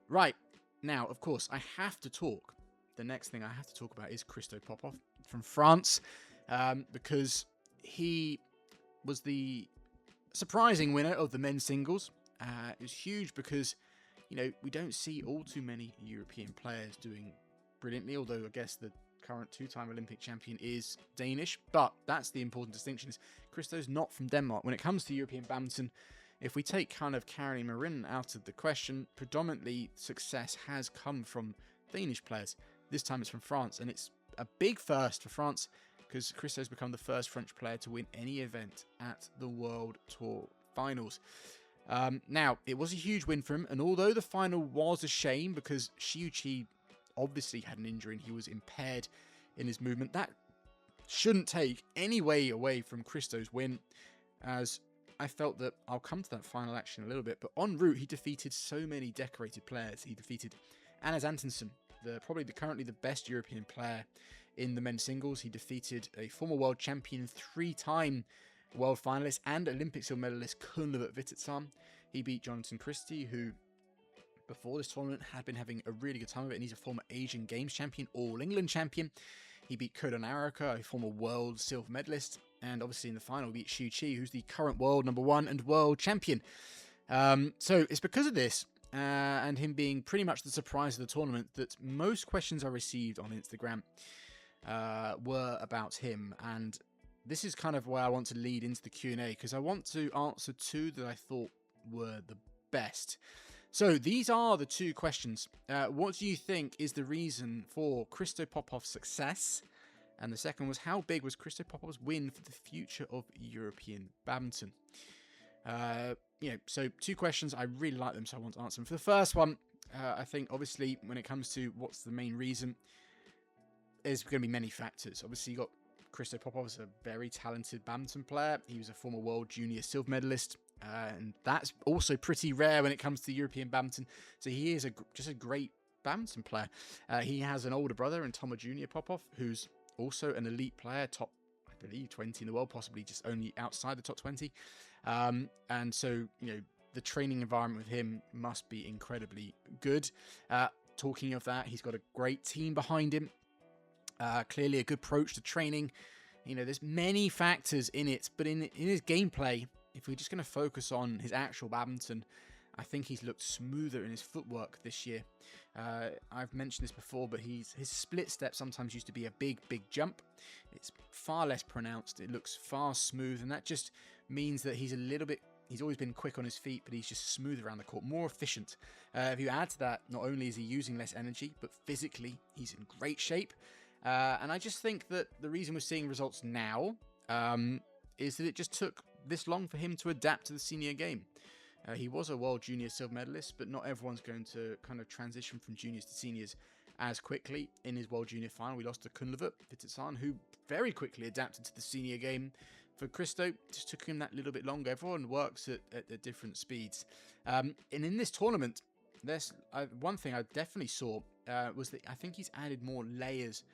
Right, now, of course, I have to talk. The next thing I have to talk about is Christo Popov from France, because he was the surprising winner of the men's singles. It was huge because, we don't see all too many European players doing brilliantly, although I guess the current two-time Olympic champion is Danish, but that's the important distinction, is Christo's not from Denmark. When it comes to European badminton, if we take kind of Caroline Marin out of the question, predominantly success has come from Danish players. This time it's from France, and it's a big first for France because Christo's become the first French player to win any event at the World Tour Finals. Now, it was a huge win for him, and although the final was a shame because Xiu Qi obviously had an injury and he was impaired in his movement, that shouldn't take any way away from Christo's win, as I felt that I'll come to that final action a little bit, but en route he defeated so many decorated players. He defeated Anders Antonsen, currently the best European player in the men's singles. He defeated a former world champion, 3-time world finalist and Olympic silver medalist Kunle Bitesize. He beat Jonathan Christie, who before this tournament had been having a really good time of it, and he's a former Asian Games champion, All England champion. He beat Koda Naraka, a former world silver medalist, and obviously in the final beat Xiu Qi, who's the current world number 1 and world champion. So it's because of this, and him being pretty much the surprise of the tournament, that most questions I received on Instagram were about him, and this is kind of where I want to lead into the Q&A, because I want to answer 2 that I thought were the best. So these are the 2 questions. What do you think is the reason for Christo Popov's success? And the second was, how big was Christo Popov's win for the future of European badminton? So 2 questions. I really like them, so I want to answer them. For the first one, I think obviously when it comes to what's the main reason, there's going to be many factors. Obviously, you got Christo Popov is a very talented badminton player. He was a former world junior silver medalist, and that's also pretty rare when it comes to European badminton. So he is just a great badminton player. He has an older brother in Toma Junior Popov, who's also an elite player, top, I believe, 20 in the world, possibly just only outside the top 20. And so, the training environment with him must be incredibly good. Talking of that, he's got a great team behind him. Clearly a good approach to training. There's many factors in it, but in his gameplay, if we're just going to focus on his actual badminton, I think he's looked smoother in his footwork this year. I've mentioned this before, but his split step sometimes used to be a big jump. It's far less pronounced. It looks far smooth, and that just means that he's always been quick on his feet, but he's just smooth around the court, more efficient. If you add to that, not only is he using less energy, but physically he's in great shape. And I just think that the reason we're seeing results now is that it just took this long for him to adapt to the senior game. He was a world junior silver medalist, but not everyone's going to kind of transition from juniors to seniors as quickly. In his world junior final, we lost to Kunle Bitesize, who very quickly adapted to the senior game. For Christo, it just took him that little bit longer. Everyone works at different speeds. And in this tournament, one thing I definitely saw was that I think he's added more layers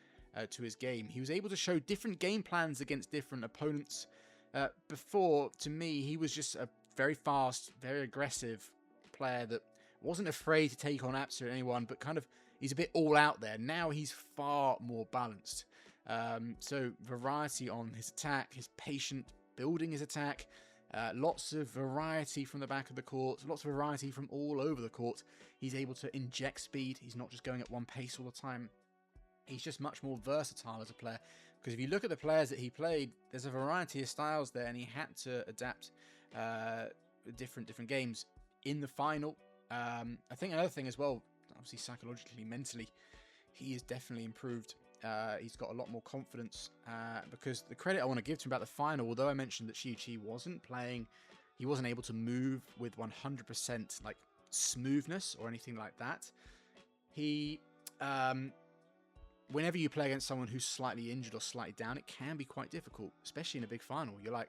to his game. He was able to show different game plans against different opponents. Before, to me, he was just a very fast, very aggressive player that wasn't afraid to take on absolutely anyone, but kind of he's a bit all out there. Now he's far more balanced. So variety on his attack, his patient building his attack, lots of variety from the back of the court, lots of variety from all over the court. He's able to inject speed. He's not just going at one pace all the time. He's just much more versatile as a player, because if you look at the players that he played, there's a variety of styles there, and he had to adapt different games. In the final, I think another thing as well, obviously psychologically, mentally, he is definitely improved. He's got a lot more confidence, because the credit I want to give to him about the final, although I mentioned that Xiu Qi wasn't playing, he wasn't able to move with 100% like smoothness or anything like that. He whenever you play against someone who's slightly injured or slightly down, it can be quite difficult, especially in a big final. You're like,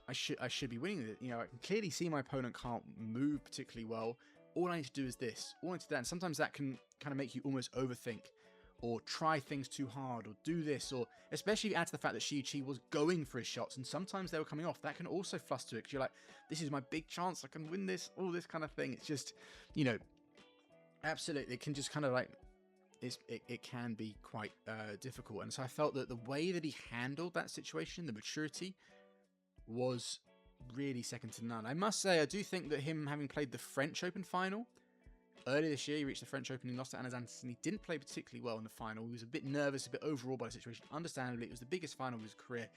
I should be winning it. I can clearly see my opponent can't move particularly well. All I need to do is this. All I need to do that. And sometimes that can kind of make you almost overthink, or try things too hard, or do this, or especially if you add to the fact that Xiu Qi was going for his shots and sometimes they were coming off. That can also fluster it, because you're like, this is my big chance. I can win this, all this kind of thing. It's just, Absolutely, it can just kind of like it can be quite difficult, and so I felt that the way that he handled that situation, the maturity, was really second to none. I must say, I do think that him having played the French Open final earlier this year, he reached the French Open, he lost to Anders Andersen. He didn't play particularly well in the final. He was a bit nervous, a bit overawed by the situation. Understandably, it was the biggest final of his career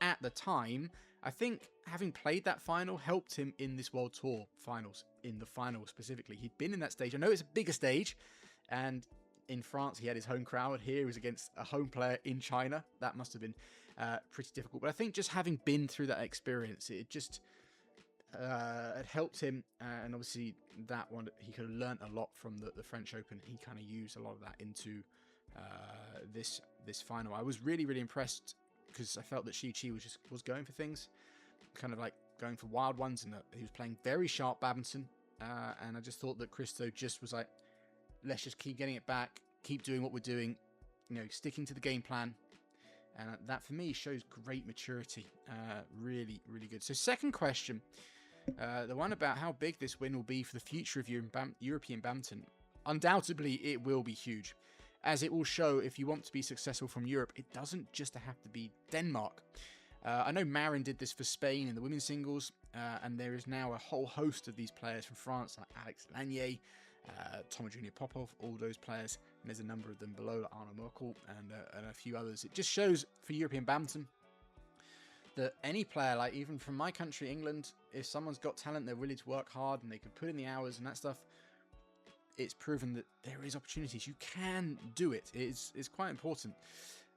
at the time. I think having played that final helped him in this World Tour finals, in the final specifically. He'd been in that stage. I know it's a bigger stage, and in France he had his home crowd. Here he was against a home player in China. That must have been pretty difficult. But I think just having been through that experience, it just it helped him. And obviously that one, he could have learnt a lot from the French Open. He kind of used a lot of that into this final. I was really, really impressed, because I felt that Chi was going for things, kind of like going for wild ones, and that he was playing very sharp badminton. And I just thought that Christo just was like, let's just keep getting it back, keep doing what we're doing, sticking to the game plan. And that for me shows great maturity. Really, really good. So second question, the one about how big this win will be for the future of European badminton. Undoubtedly, it will be huge, as it will show if you want to be successful from Europe, it doesn't just have to be Denmark. I know Marin did this for Spain in the women's singles, and there is now a whole host of these players from France, like Alex Lanier, Thomas Junior Popov, all those players, and there's a number of them below, like Arnaud Merkel and a few others. It just shows for European badminton that any player, like even from my country, England, if someone's got talent, they're willing to work hard and they can put in the hours and that stuff, it's proven that there is opportunities. You can do it. It's quite important.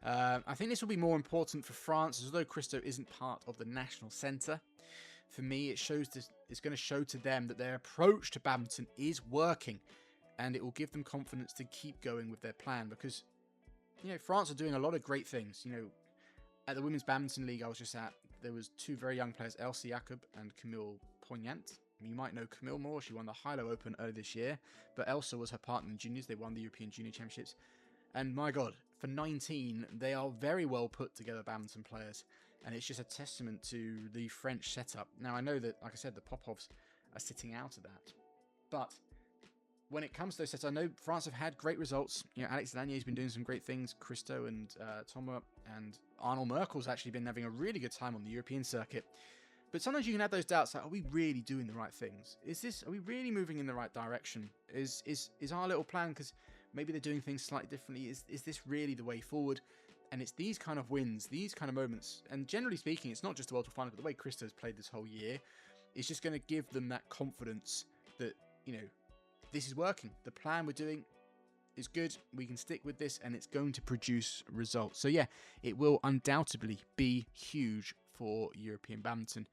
I think this will be more important for France, although Christo isn't part of the national centre. For me, it's going to show to them that their approach to badminton is working, and it will give them confidence to keep going with their plan, because France are doing a lot of great things. At the Women's Badminton League I was just at, there was two very young players, Elsie Jacob and Camille Poignant. You might know Camille more. She won the Hilo Open earlier this year, but Elsa was her partner in juniors. They won the European Junior Championships. And my God, for 19, they are very well put together badminton players. And it's just a testament to the French setup. Now, I know that, like I said, the Popovs are sitting out of that. But when it comes to those sets, I know France have had great results. Alex Lanier's been doing some great things. Christo and Thomas and Arnaud Merkel's actually been having a really good time on the European circuit. But sometimes you can have those doubts, like, are we really doing the right things? Are we really moving in the right direction? Is our little plan, because maybe they're doing things slightly differently, is this really the way forward? And it's these kind of wins, these kind of moments, and generally speaking, it's not just the World Tour final, but the way Christo's played this whole year, is just going to give them that confidence that, this is working. The plan we're doing is good. We can stick with this, and it's going to produce results. So yeah, it will undoubtedly be huge for European badminton.